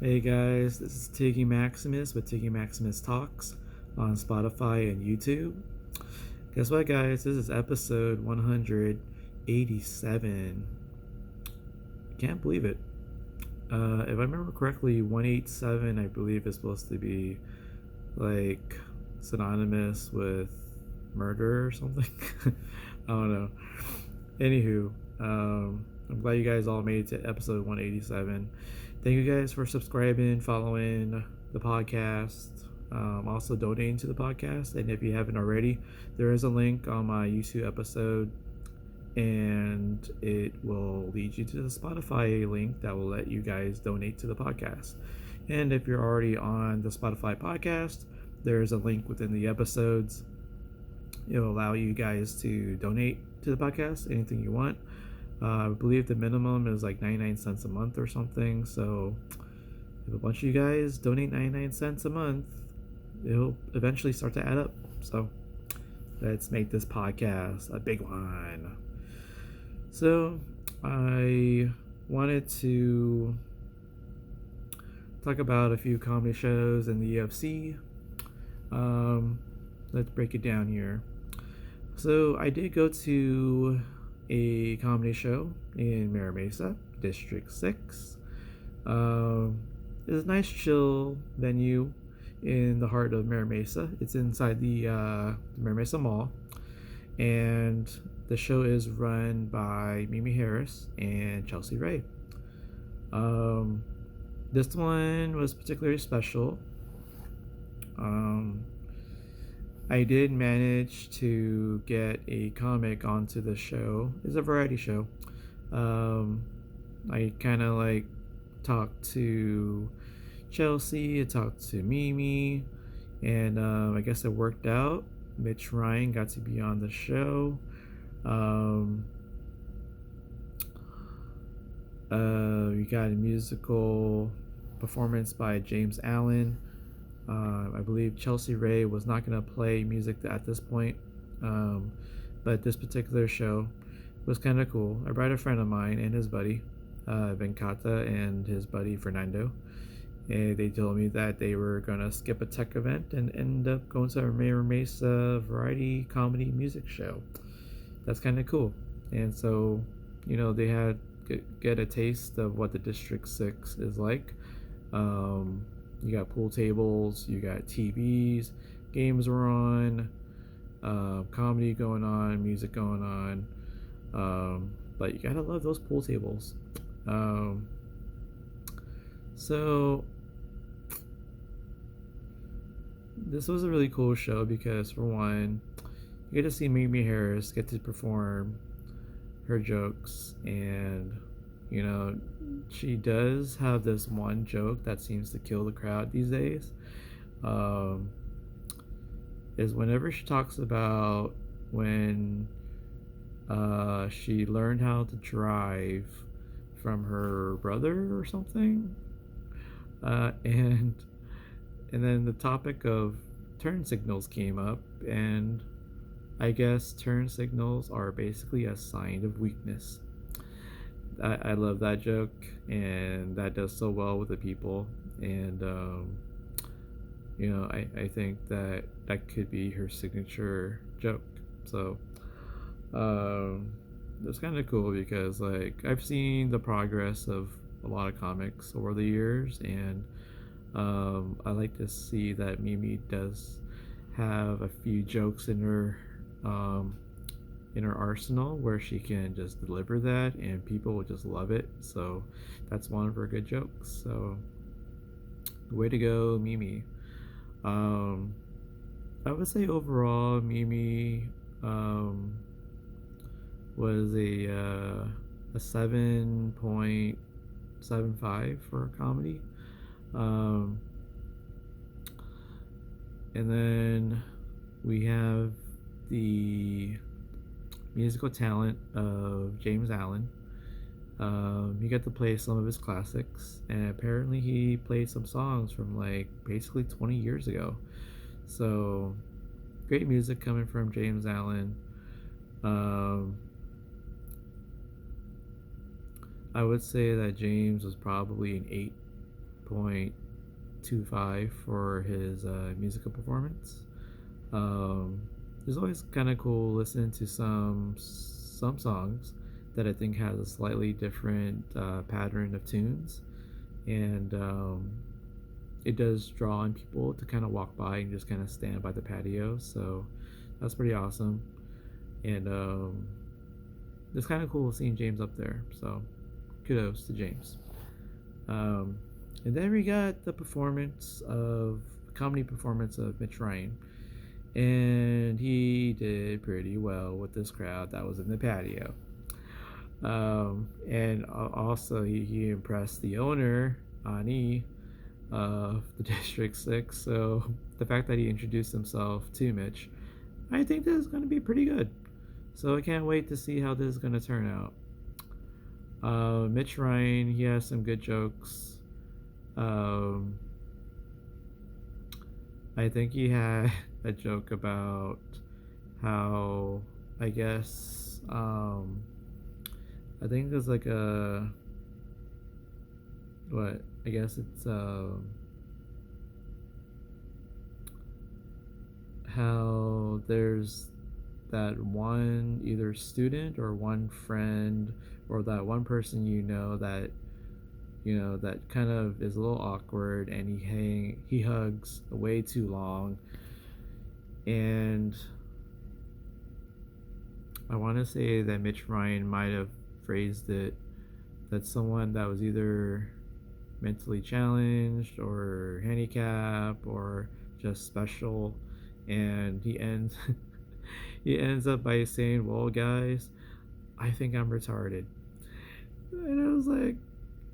Hey guys, this is Tiggy Maximus with Tiggy Maximus Talks on Spotify and YouTube. Guess what, guys? This is episode 187. Can't believe it. If I remember correctly, 187, I believe, is supposed to be like synonymous with murder or something. I don't know. Anywho, I'm glad you guys all made it to episode 187. Thank you guys for subscribing, following the podcast, also donating to the podcast. And if you haven't already, there is a link on my YouTube episode, and it will lead you to the Spotify link that will let you guys donate to the podcast. And if you're already on the Spotify podcast, there's a link within the episodes. It'll allow you guys to donate to the podcast anything you want. I believe the minimum is like 99 cents a month or something. So if a bunch of you guys donate 99 cents a month, it'll eventually start to add up. So let's make this podcast a big one. So I wanted to talk about a few comedy shows in the UFC. Let's break it down here. So I did go to a comedy show in Mira Mesa, District 6. It's a nice chill venue in the heart of Mira Mesa. It's inside the Mira Mesa Mall. And the show is run by Mimi Harris and Chelsea Ray. This one was particularly special. I did manage to get a comic onto the show. It's a variety show. I kind of like talked to Chelsea, I talked to Mimi, and I guess it worked out. Mitch Ryan got to be on the show. We got a musical performance by James Allen. I believe Chelsea Ray was not going to play music at this point, but this particular show was kind of cool. I brought a friend of mine and his buddy, Venkata, and his buddy Fernando. And they told me that they were going to skip a tech event and end up going to a Mira Mesa variety comedy music show. That's kind of cool. And so, they had get a taste of what the District 6 is like. You got pool tables, you got TVs, games were on, comedy going on, music going on. But you gotta love those pool tables. So this was a really cool show because, for one, you get to see Mimi Harris get to perform her jokes, and she does have this one joke that seems to kill the crowd these days. Is whenever she talks about when she learned how to drive from her brother or something, and then the topic of turn signals came up, and I guess turn signals are basically a sign of weakness. I love that joke, and that does so well with the people. And I think that could be her signature joke. So it's kind of cool because, like, I've seen the progress of a lot of comics over the years, and I like to see that Mimi does have a few jokes in her arsenal where she can just deliver that and people will just love it. So that's one of her good jokes. So way to go, Mimi. I would say overall Mimi was a 7.75 for a comedy. And then we have the musical talent of James Allen. He got to play some of his classics, and apparently he played some songs from like basically 20 years ago. So great music coming from James Allen. I would say that James was probably an 8 8.25 for his musical performance. Um, it's always kind of cool listening to some songs that I think has a slightly different pattern of tunes, and it does draw on people to kind of walk by and just kind of stand by the patio. So that's pretty awesome, and it's kind of cool seeing James up there. So kudos to James. Um, and then we got the comedy performance of Mitch Ryan, and he did pretty well with this crowd that was in the patio. And also he impressed the owner Ani of the District 6. So the fact that he introduced himself to Mitch, I think this is going to be pretty good. So I can't wait to see how this is going to turn out. Mitch Ryan, he has some good jokes. Um, I think he had a joke about how, I guess, I think there's like a, what, I guess it's, how there's that one either student or one friend or that one person that kind of is a little awkward, and he hugs way too long. And I want to say that Mitch Ryan might have phrased it that someone that was either mentally challenged or handicapped or just special, and he ends he ends up by saying, "Well, guys, I think I'm retarded." And I was like,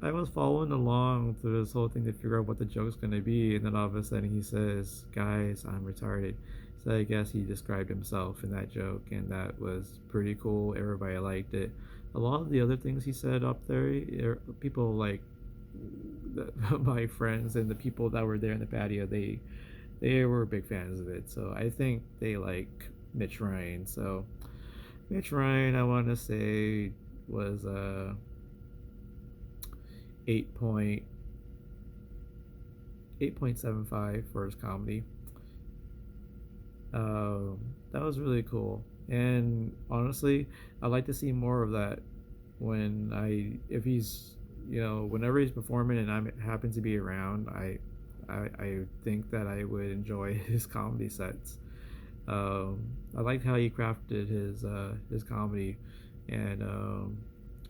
I was following along through this whole thing to figure out what the joke's gonna be, and then all of a sudden he says, "Guys, I'm retarded." So I guess he described himself in that joke, and that was pretty cool. Everybody liked it. A lot of the other things he said up there, people like my friends and the people that were there in the patio, they were big fans of it. So I think they like Mitch Ryan. So Mitch Ryan, I want to say, was 8.75 for his comedy. That was really cool, and honestly, I'd like to see more of that. If he's, whenever he's performing and I happen to be around, I think that I would enjoy his comedy sets. I liked how he crafted his comedy, and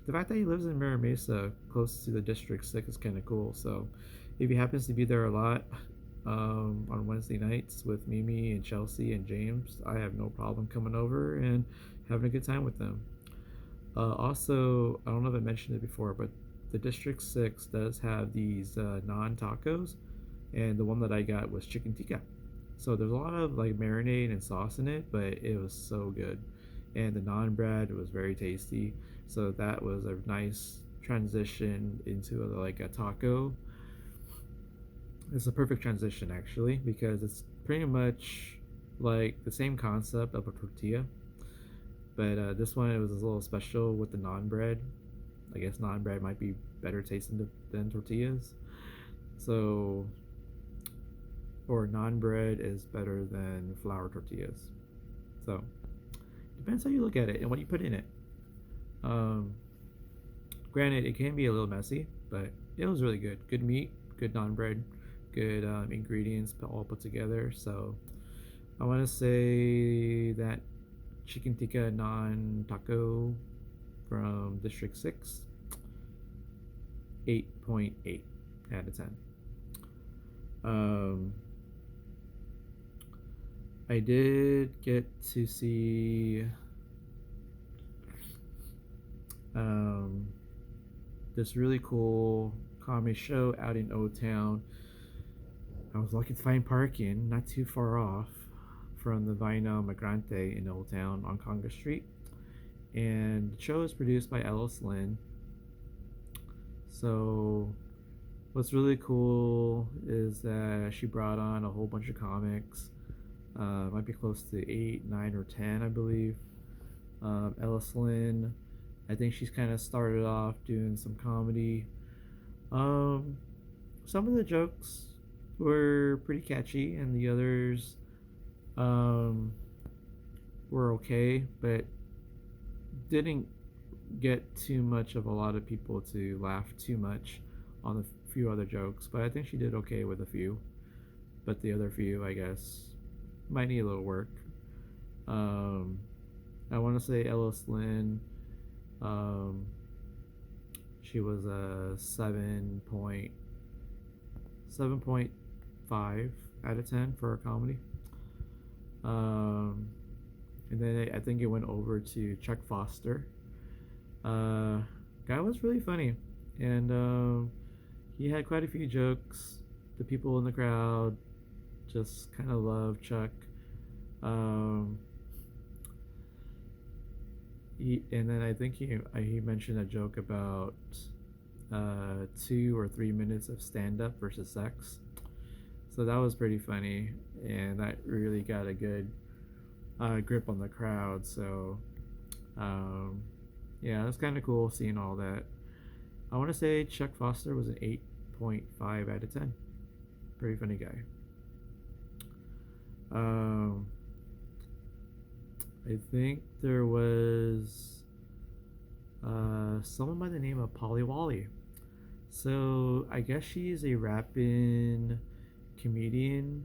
the fact that he lives in Mira Mesa, close to the District 6, is kind of cool. So if he happens to be there a lot on Wednesday nights with Mimi and Chelsea and James, I have no problem coming over and having a good time with them. Also, I don't know if I mentioned it before, but the District 6 does have these Naan tacos, and the one that I got was chicken tikka. So there's a lot of like marinade and sauce in it, but it was so good. And the naan bread was very tasty. So that was a nice transition into like a taco. It's a perfect transition actually, because it's pretty much like the same concept of a tortilla, but this one, it was a little special with the naan bread. I guess naan bread might be better tasting than tortillas. So, or naan bread is better than flour tortillas. So, depends how you look at it and what you put in it. Um, Granted, it can be a little messy, but it was really good. Good meat, good naan bread, good ingredients all put together. So, I want to say that chicken tikka naan taco from District 6, 8.8 out of 10. I did get to see this really cool comedy show out in O Town. I was lucky to find parking not too far off from the Vaina Migrante in Old Town on Congress Street. And the show is produced by Ellis Lynn. So what's really cool is that she brought on a whole bunch of comics. Might be close to 8, 9, or 10, I believe. Ellis Lynn, I think she's kind of started off doing some comedy. some of the jokes were pretty catchy, and the others um, were okay, but didn't get too much of a lot of people to laugh too much on the few other jokes. But I think she did okay with a few. But the other few, I guess, might need a little work. Um, I want to say Ellis Lynn. Um, she was a 7.5 out of 10 for a comedy. Um, and then I think it went over to Chuck Foster. Uh, Guy was really funny, and he had quite a few jokes. The people in the crowd just kind of loved Chuck. Um, and then I think he mentioned a joke about 2 or 3 minutes of stand up versus sex. So that was pretty funny, and that really got a good grip on the crowd. So um, yeah, it was kind of cool seeing all that. I want to say Chuck Foster was an 8.5 out of 10. Pretty funny guy. Um, I think there was someone by the name of Polly Wally. So I guess she's a rapping comedian,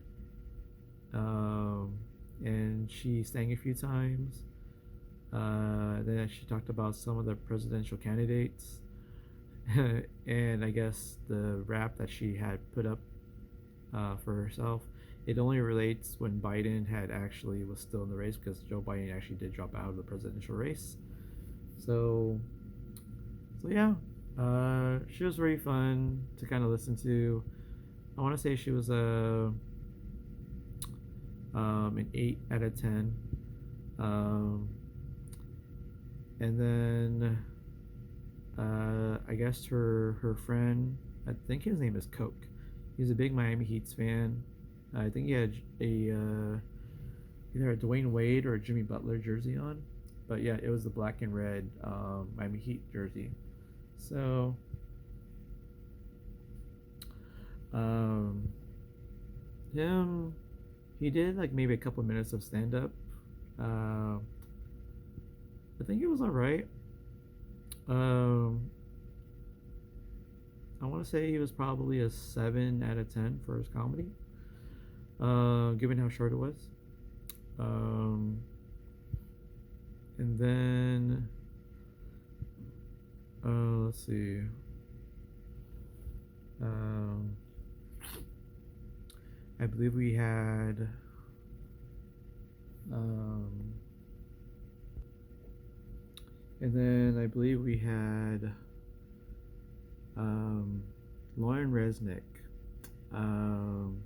and she sang a few times. Then she talked about some of the presidential candidates, and I guess the rap that she had put up for herself. It only relates when Biden had actually was still in the race because Joe Biden actually did drop out of the presidential race. So, so yeah, she was very fun to kind of listen to. I want to say she was an 8 out of 10. Um, and then I guess her friend, I think his name is Coke. He's a big Miami Heat's fan. I think he had either a Dwayne Wade or a Jimmy Butler jersey on. But yeah, it was the black and red Miami Heat jersey. So um, him, he did like maybe a couple minutes of stand up. Uh, I think it was all right. Um, I want to say he was probably a 7 out of 10 for his comedy, given how short it was. Um, and then let's see. Um, I believe we had and then I believe we had Lauren Resnick. Um,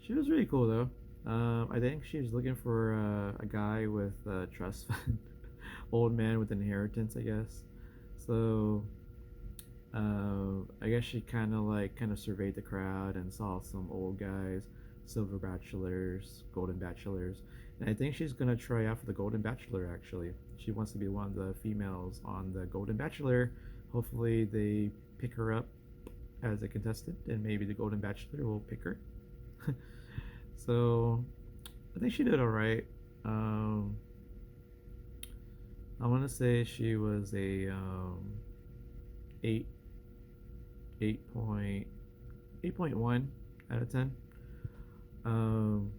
she was really cool though. I think she was looking for a guy with a trust fund, old man with inheritance, I guess. So I guess she kind of surveyed the crowd and saw some old guys, silver bachelors, golden bachelors, and I think she's gonna try out for the golden bachelor. Actually, she wants to be one of the females on the golden bachelor. Hopefully, they pick her up as a contestant, and maybe the golden bachelor will pick her. So I think she did all right. Um, I want to say she was a 8 8.1 out of 10. Um,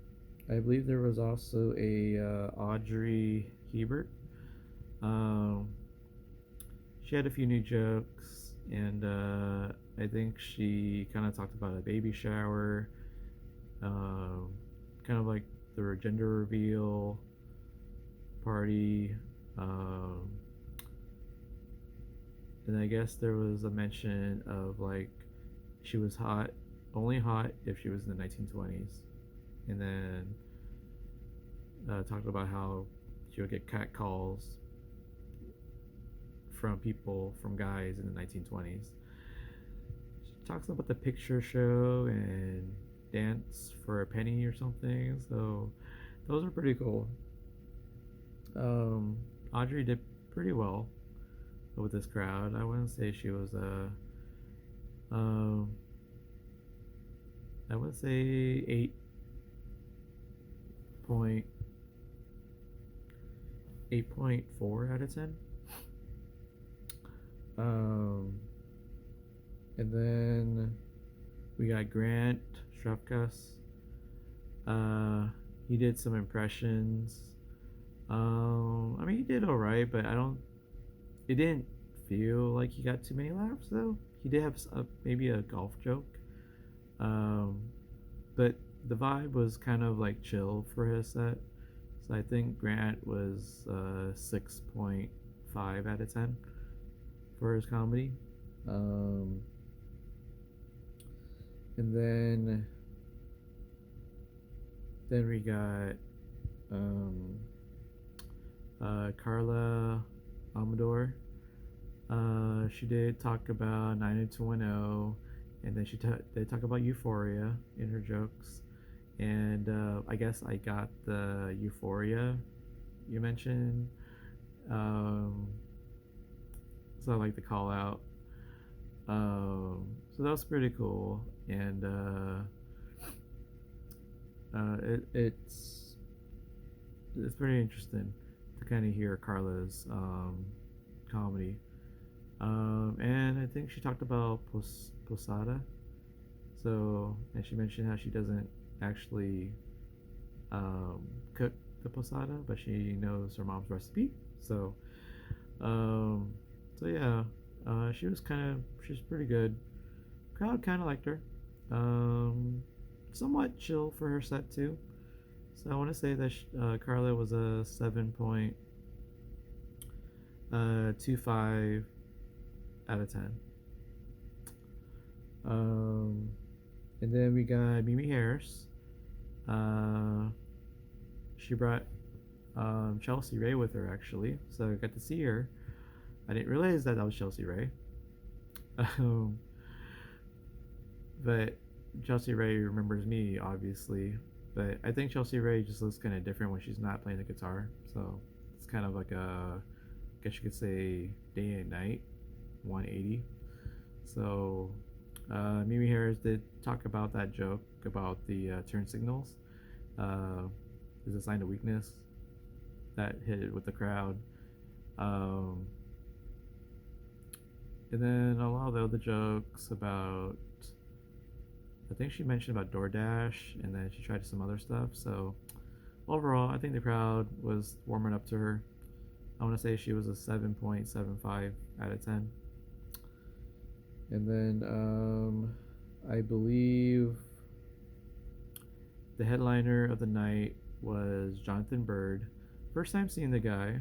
I believe there was also a Audrey Hebert. Um, she had a few new jokes, and I think she kind of talked about a baby shower, kind of like the gender reveal party. Um, and I guess there was a mention of like she was hot, only hot if she was in the 1920s, and then talked about how she would get cat calls from people, from guys in the 1920s. She talks about the picture show and dance for a penny or something. So those are pretty cool. Audrey did pretty well with this crowd. I wouldn't say she was a would say point 8.4 out of 10. Um, and then we got Grant Strefkas. Uh, he did some impressions. I mean, he did all right, but I don't. It didn't feel like he got too many laughs though. He did have maybe a golf joke, um, but the vibe was kind of like chill for his set. So I think Grant was 6.5 out of 10 for his comedy. Um, and then we got um, Carla Amador. She did talk about 90210, and then they talk about Euphoria in her jokes. And I guess I got the Euphoria you mentioned. Um, so I like to call out. So that was pretty cool, and it's pretty interesting to kind of hear Carla's comedy. And I think she talked about posada. So, and she mentioned how she doesn't actually um, cook the posada, but she knows her mom's recipe. So, um, so yeah, she's pretty good. Crowd kind of liked her. Somewhat chill for her set too. So I want to say that Carla was a 7.25 out of 10. And then we got Mimi Harris. Uh, she brought Chelsea Ray with her actually, so I got to see her. I didn't realize that was Chelsea Ray. Um, but Chelsea Ray remembers me, obviously. But I think Chelsea Ray just looks kind of different when she's not playing the guitar. So it's kind of like I guess you could say day and night, 180. So Mimi Harris did talk about that joke about the turn signals. Is a sign of weakness that hit it with the crowd. Um, and then a lot of the other jokes about, I think she mentioned about DoorDash, and then she tried some other stuff. So overall, I think the crowd was warming up to her. I want to say she was a 7.75 out of 10. And then I believe the headliner of the night was Jonathan Bird. First time seeing the guy.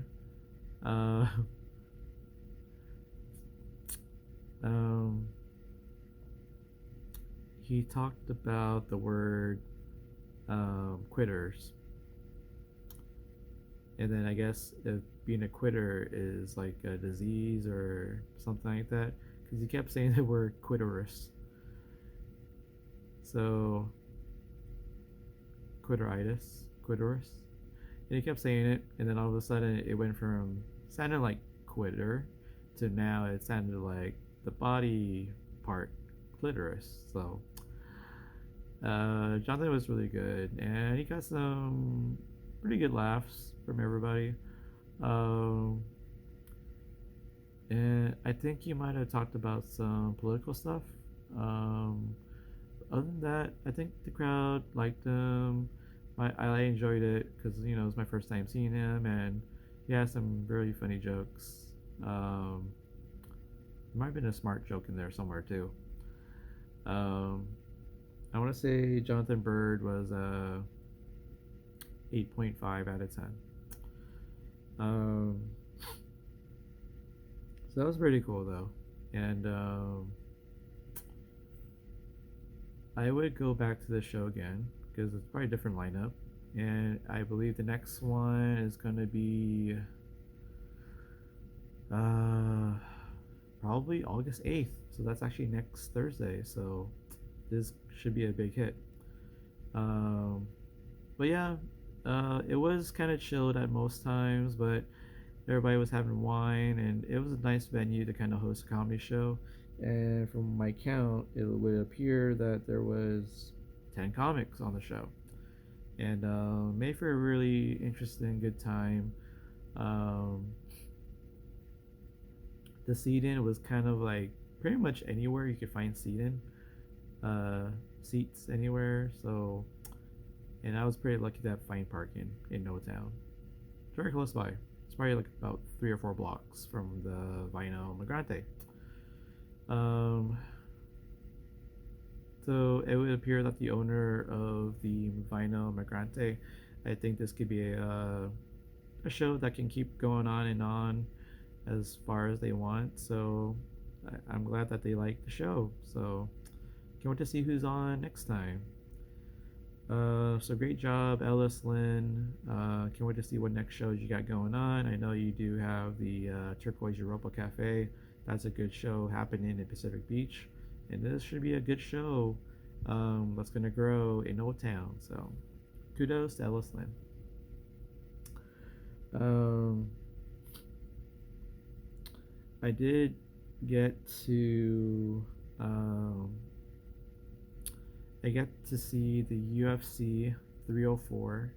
Uh, um, he talked about the word quitters. And then I guess if being a quitter is like a disease or something like that, because he kept saying the word quitterous. So, quitterous. And he kept saying it, and then all of a sudden it went from sounding like quitter to now it sounded like the body part clitoris. So, Jonathan was really good, and he got some pretty good laughs from everybody. Um, and I think he might have talked about some political stuff. Um, Other than that, I think the crowd liked him. I enjoyed it because it was my first time seeing him, and he had some really funny jokes. Um, there might have been a smart joke in there somewhere too. Um, I want to say Jonathan Bird was a 8.5 out of 10. Um, so that was pretty cool though, and I would go back to the show again because it's probably a different lineup, and I believe the next one is gonna be uh, probably August 8th. So that's actually next Thursday. So this should be a big hit. Um, but yeah, it was kind of chilled at most times, but everybody was having wine, and it was a nice venue to kind of host a comedy show. And from my count, it would appear that there was 10 comics on the show, and made for a really interesting, good time. Um, the seat-in was kind of like pretty much anywhere you could find uh, seats anywhere. So, and I was pretty lucky to find parking in No Town. It's very close by. It's probably like about 3 or 4 blocks from the Vino Migrante. Um, so it would appear that the owner of the Vino Migrante, I think this could be a show that can keep going on and on as far as they want. So I'm glad that they like the show. So can't wait to see who's on next time. So great job, Ellis Lynn. Can't wait to see what next shows you got going on. I know you do have the Turquoise Europa Cafe. That's a good show happening in Pacific Beach, and this should be a good show that's gonna grow in Old Town. So kudos to Ellis Lynn. Um, I did get to I get to see the UFC 304.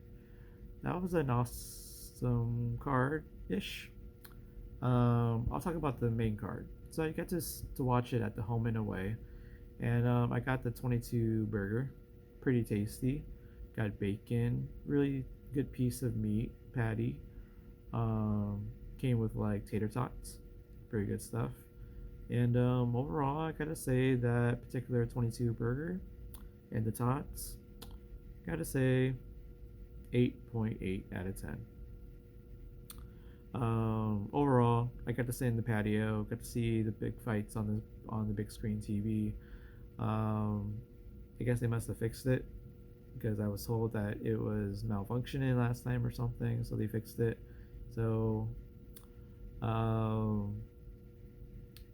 That was an awesome card ish. I'll talk about the main card. So I get to watch it at the home and away, and I got the 22 burger, pretty tasty. Got bacon, really good piece of meat patty. Um, Came with like tater tots, very good stuff. And overall, I gotta say that particular 22 burger and the tots, gotta say 8.8 out of 10. Overall, I got to sit in the patio, got to see the big fights on the big screen TV. Um, I guess they must have fixed it because I was told that it was malfunctioning last time or something, so they fixed it. So, um,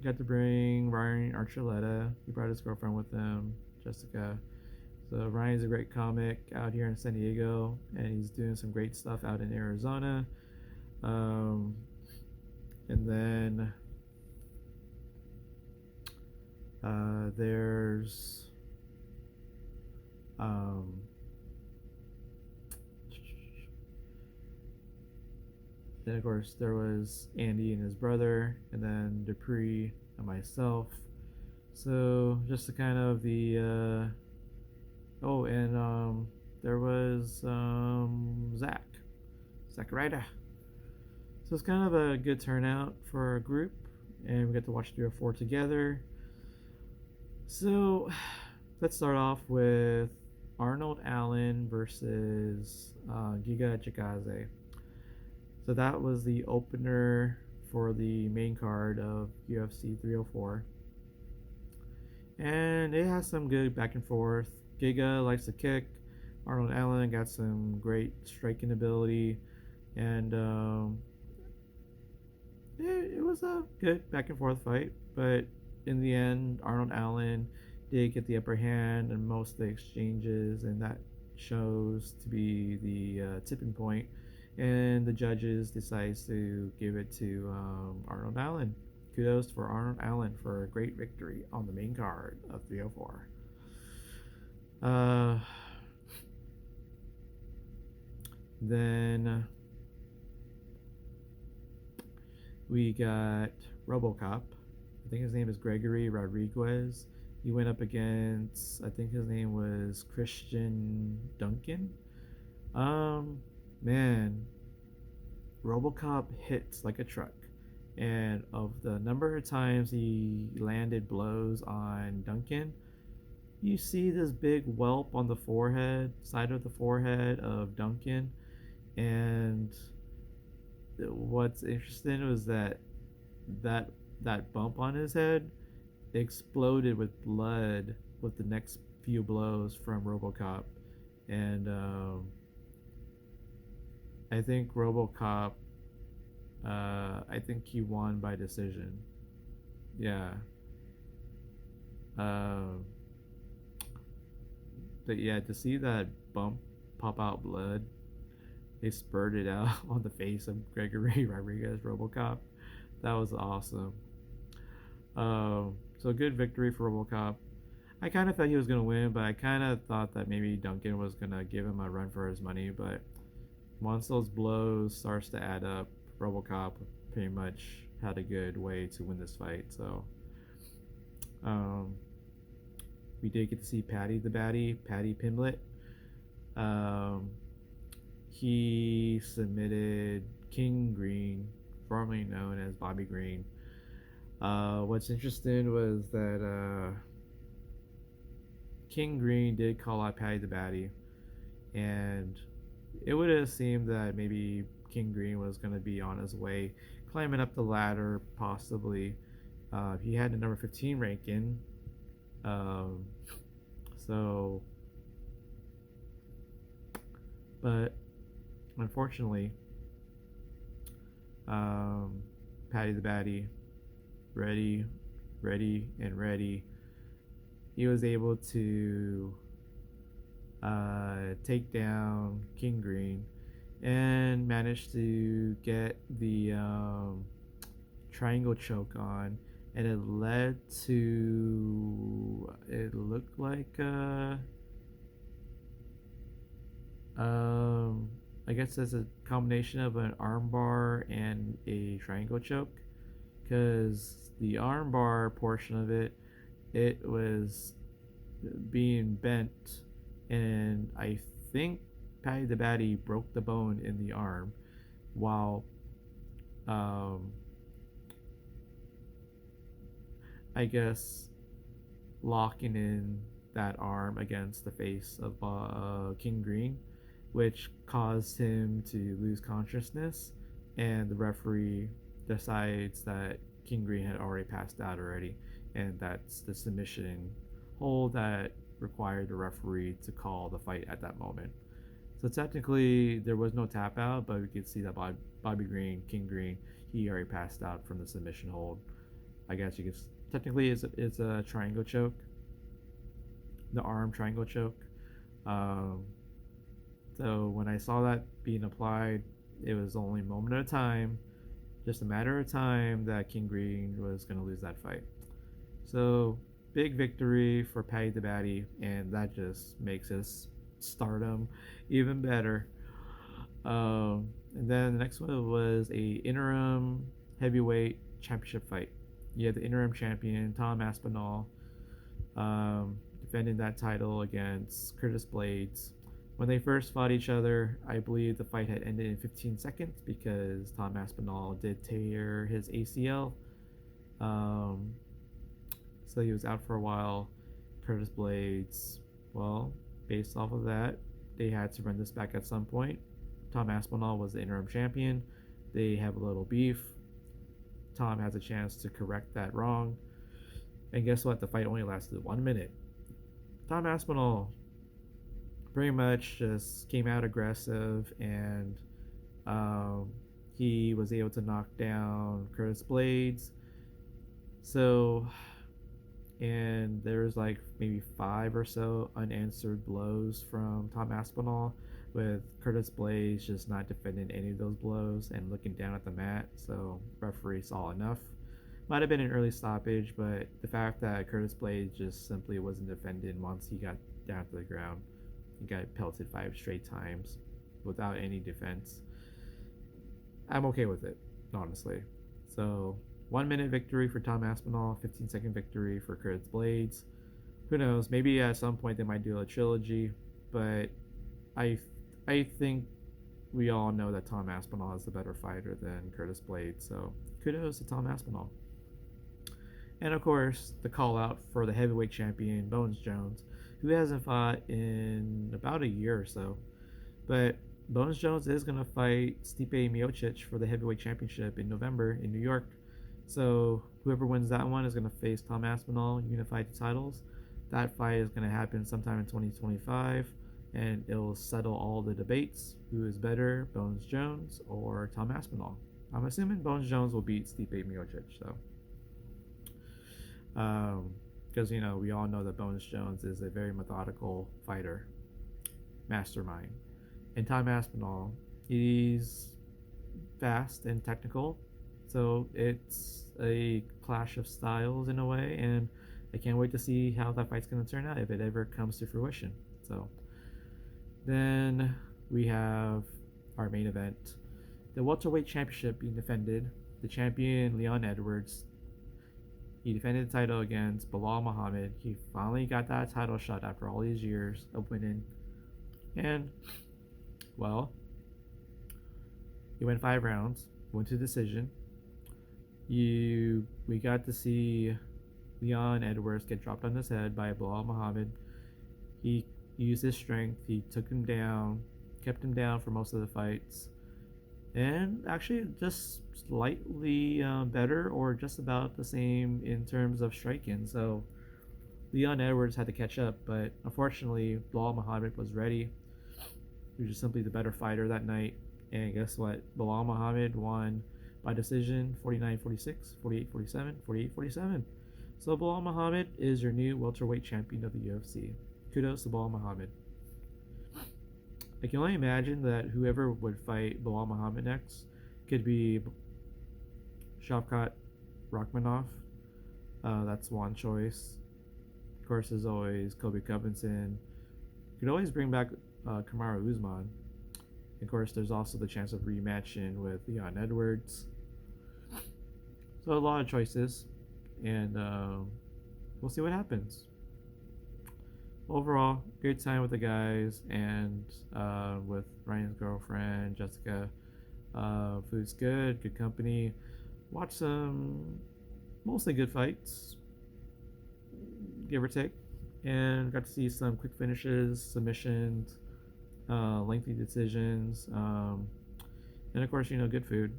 got to bring Ryan Archuleta. He brought his girlfriend with him, Jessica. So Ryan's a great comic out here in San Diego, and he's doing some great stuff out in Arizona. Um, and then there's then of course there was Andy and his brother, and then Dupree and myself. So just the kind of the oh, and there was Zach Ryder. So it's kind of a good turnout for our group, and we got to watch 304 together. So let's start off with Arnold Allen versus Giga Chikadze. So that was the opener for the main card of UFC 304. And it has some good back and forth. Giga likes to kick. Arnold Allen got some great striking ability. And it was a good back and forth fight. But in the end, Arnold Allen did get the upper hand in most of the exchanges. And that shows to be the tipping point. And the judges decides to give it to Arnold Allen. Kudos for Arnold Allen for a great victory on the main card of 304. Then we got RoboCop. I think his name is Gregory Rodriguez. He went up against, I think his name was Christian Duncan. Man, RoboCop hits like a truck. And of the number of times he landed blows on Duncan, you see this big whelp on the side of the forehead of Duncan. And what's interesting was that that bump on his head exploded with blood with the next few blows from RoboCop. And I think RoboCop, I think he won by decision. Yeah. But yeah, to see that bump pop out blood, they spurted out on the face of Gregory Rodriguez RoboCop. That was awesome. So good victory for RoboCop. I kind of thought he was gonna win, but I kind of thought that maybe Duncan was gonna give him a run for his money. But once those blows starts to add up, RoboCop pretty much had a good way to win this fight. So um, we did get to see Patty the Batty, Patty Pimblett. Um, he submitted King Green, formerly known as Bobby Green. What's interesting was that King Green did call out Patty the Batty, and it would have seemed that maybe King Green was going to be on his way, climbing up the ladder, possibly. He had the number 15 ranking, um, so, but unfortunately, um, Patty the Batty, ready, ready, and ready, he was able to take down King Green and managed to get the triangle choke on, and it led to, it looked like I guess it's a combination of an armbar and a triangle choke, because the armbar portion of it, it was being bent, and I think Patty the Batty broke the bone in the arm while um, I guess locking in that arm against the face of King Green, which caused him to lose consciousness, and the referee decides that King Green had already passed out already, and that's the submission hold that required the referee to call the fight at that moment. So technically, there was no tap out, but we could see that Bobby Green, King Green, he already passed out from the submission hold. I guess you could technically it's a triangle choke, the arm triangle choke. Um, so when I saw that being applied, it was only a moment at a time, just a matter of time that King Green was going to lose that fight. So big victory for Patty the Batty, and that just makes his stardom even better. And then the next one was a interim heavyweight championship fight. You had the interim champion Tom Aspinall defending that title against Curtis Blades. When they first fought each other, I believe the fight had ended in 15 seconds because Tom Aspinall did tear his ACL. Um, so he was out for a while. Curtis Blades, well, based off of that, they had to run this back at some point. Tom Aspinall was the interim champion. They have a little beef. Tom has a chance to correct that wrong. And guess what? The fight only lasted 1 minute. Tom Aspinall pretty much just came out aggressive, and he was able to knock down Curtis Blades. So, and there's like maybe 5 or so unanswered blows from Tom Aspinall, with Curtis Blades just not defending any of those blows and looking down at the mat. So referee saw enough. Might have been an early stoppage, but the fact that Curtis Blades just simply wasn't defending once he got down to the ground, he got pelted 5 straight times without any defense. I'm okay with it, honestly. So 1 minute victory for Tom Aspinall, 15-second victory for Curtis Blades. Who knows? Maybe at some point they might do a trilogy, but I I think we all know that Tom Aspinall is the better fighter than Curtis Blades. So kudos to Tom Aspinall. And of course, the call out for the heavyweight champion Bones Jones, who hasn't fought in about a year or so. But Bones Jones is going to fight Stipe Miocic for the heavyweight championship in November in New York. So whoever wins that one is going to face Tom Aspinall, unified the titles. That fight is going to happen sometime in 2025, and it will settle all the debates. Who is better, Bones Jones or Tom Aspinall? I'm assuming Bones Jones will beat Stipe Miocic, though. Because we all know that Bones Jones is a very methodical fighter, mastermind. And Tom Aspinall, he's fast and technical, so it's a clash of styles in a way, and I can't wait to see how that fight's going to turn out if it ever comes to fruition. So then we have our main event, the welterweight championship being defended. The champion Leon Edwards, he defended the title against Bilal Muhammad. He finally got that title shot after all these years of winning, and well, he went 5 rounds, went to decision. We got to see Leon Edwards get dropped on his head by Bilal Muhammad. He used his strength. He took him down, kept him down for most of the fights, and actually just slightly better or just about the same in terms of striking. So Leon Edwards had to catch up, but unfortunately, Bilal Muhammad was ready. He was just simply the better fighter that night. And guess what? Bilal Muhammad won by decision 49-46, 48-47, 48-47. So Bilal Muhammad is your new welterweight champion of the UFC. Kudos to Bilal Muhammad. I can only imagine that whoever would fight Bilal Muhammad next could be Shavkat Rakhmonov. That's one choice. Of course, there's always Kobe Covington. You could always bring back Kamaru Usman. Of course, there's also the chance of rematching with Leon Edwards. So a lot of choices, and we'll see what happens. Overall, good time with the guys and with Ryan's girlfriend, Jessica. Food's good company. Watch some mostly good fights, give or take, and got to see some quick finishes, submissions, lengthy decisions, and of course, good food.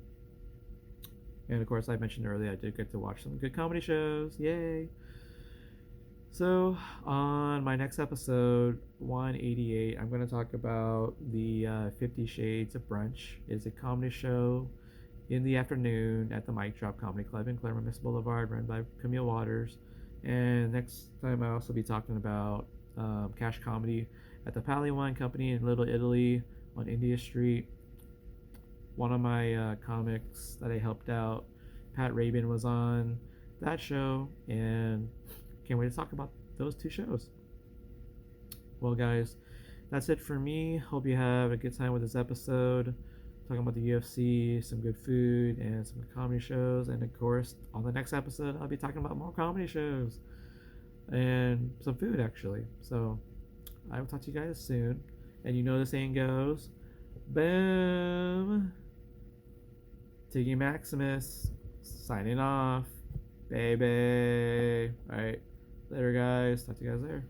And of course, I mentioned earlier, I did get to watch some good comedy shows. Yay! So, on my next episode, 188, I'm going to talk about the 50 Shades of Brunch. It's a comedy show in the afternoon at the Mic Drop Comedy Club in Claremont Miss Boulevard, run by Camille Waters. And next time, I'll also be talking about cash comedy at the Pally Wine Company in Little Italy on India Street. One of my comics that I helped out, Pat Rabin, was on that show, and can't wait to talk about those two shows. Well, guys, that's it for me. Hope you have a good time with this episode. Talking about the UFC, some good food, and some comedy shows. And of course, on the next episode, I'll be talking about more comedy shows and some food, actually. So I will talk to you guys soon. And you know the saying goes, boom. Tiggy Maximus signing off, baby. All right, later, guys. Talk to you guys later.